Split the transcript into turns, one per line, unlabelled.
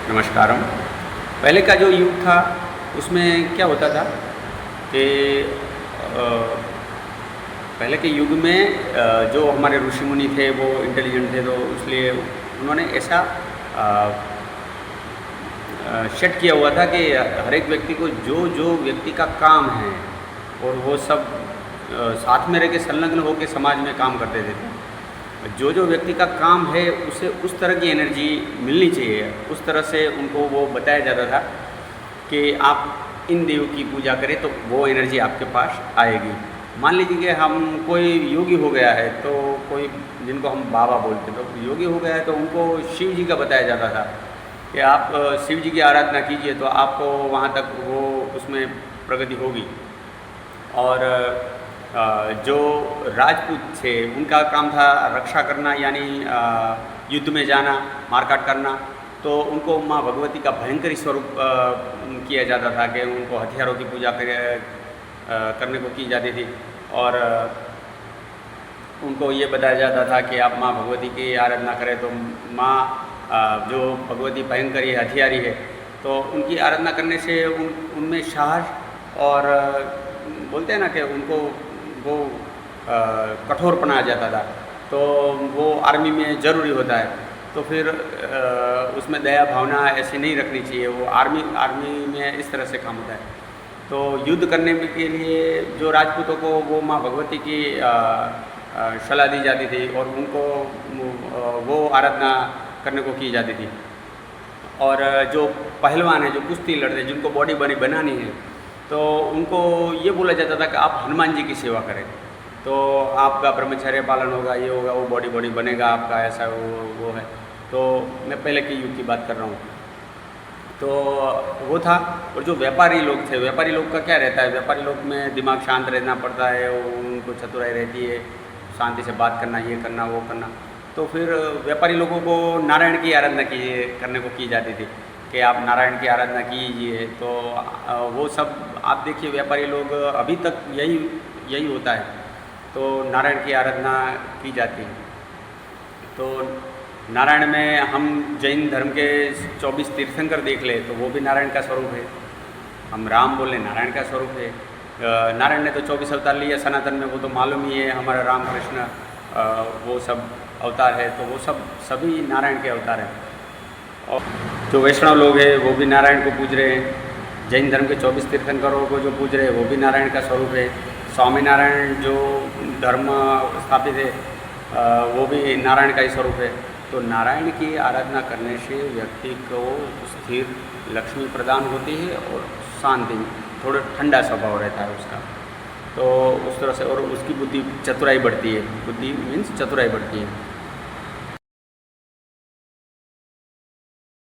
नमस्कारम। पहले का जो युग था उसमें क्या होता था कि पहले के युग में जो हमारे ऋषि मुनि थे वो इंटेलिजेंट थे, तो इसलिए उन्होंने ऐसा सेट किया हुआ था कि हर एक व्यक्ति को जो जो व्यक्ति का काम है और वो सब साथ में रह के संलग्न होकर समाज में काम करते थे। जो जो व्यक्ति का काम है उसे उस तरह की एनर्जी मिलनी चाहिए, उस तरह से उनको वो बताया जाता था कि आप इन देव की पूजा करें तो वो एनर्जी आपके पास आएगी। मान लीजिए कि हम कोई योगी हो गया है, तो कोई जिनको हम बाबा बोलते हैं, तो योगी हो गया है तो उनको शिव जी का बताया जाता था कि आप शिव जी की आराधना कीजिए तो आपको वहाँ तक वो उसमें प्रगति होगी। और जो राजपूत थे उनका काम था रक्षा करना, यानी युद्ध में जाना, मारकाट करना, तो उनको माँ भगवती का भयंकर स्वरूप किया जाता था कि उनको हथियारों की पूजा करने को की जाती थी। और उनको ये बताया जाता था कि आप माँ भगवती की आराधना करें तो माँ जो भगवती भयंकर ये हथियारी है, तो उनकी आराधना करने से उनमें साहस और बोलते हैं ना कि उनको वो कठोरपना आ जाता था, तो वो आर्मी में ज़रूरी होता है। तो फिर उसमें दया भावना ऐसी नहीं रखनी चाहिए, वो आर्मी में इस तरह से काम होता है। तो युद्ध करने के लिए जो राजपूतों को वो माँ भगवती की सलाह दी जाती थी और उनको वो आराधना करने को की जाती थी। और जो पहलवान है, जो कुश्ती लड़ते हैं, जिनको बॉडी बनानी है, तो उनको ये बोला जाता था कि आप हनुमान जी की सेवा करें तो आपका ब्रह्मचर्य पालन होगा, ये होगा, वो बॉडी बनेगा आपका, ऐसा वो है। तो मैं पहले के युग की बात कर रहा हूँ। तो वो था। और जो व्यापारी लोग थे, व्यापारी लोग का क्या रहता है, व्यापारी लोग में दिमाग शांत रहना पड़ता है, उनको चतुराई रहती है, शांति से बात करना, ये करना वो करना। तो फिर व्यापारी लोगों को नारायण की आराधना करने को की जाती थी कि आप नारायण की आराधना कीजिए। तो वो सब आप देखिए, व्यापारी लोग अभी तक यही होता है, तो नारायण की आराधना की जाती है। तो नारायण में हम जैन धर्म के 24 तीर्थंकर देख ले तो वो भी नारायण का स्वरूप है। हम राम बोले नारायण का स्वरूप है। नारायण ने तो 24 अवतार लिए सनातन में, वो तो मालूम ही है, हमारा राम कृष्ण वो सब अवतार है, तो वो सभी नारायण के अवतार हैं। और जो वैष्णव लोग हैं वो भी नारायण को पूज रहे हैं। जैन धर्म के 24 तीर्थंकरों को जो पूज रहे हैं वो भी नारायण का स्वरूप है। स्वामीनारायण जो धर्म स्थापित है वो भी नारायण का ही स्वरूप है। तो नारायण की आराधना करने से व्यक्ति को स्थिर लक्ष्मी प्रदान होती है और शांति, थोड़ा ठंडा स्वभाव रहता है उसका, तो उस तरह से, और उसकी बुद्धि चतुराई बढ़ती है। बुद्धि मीन्स चतुराई बढ़ती है।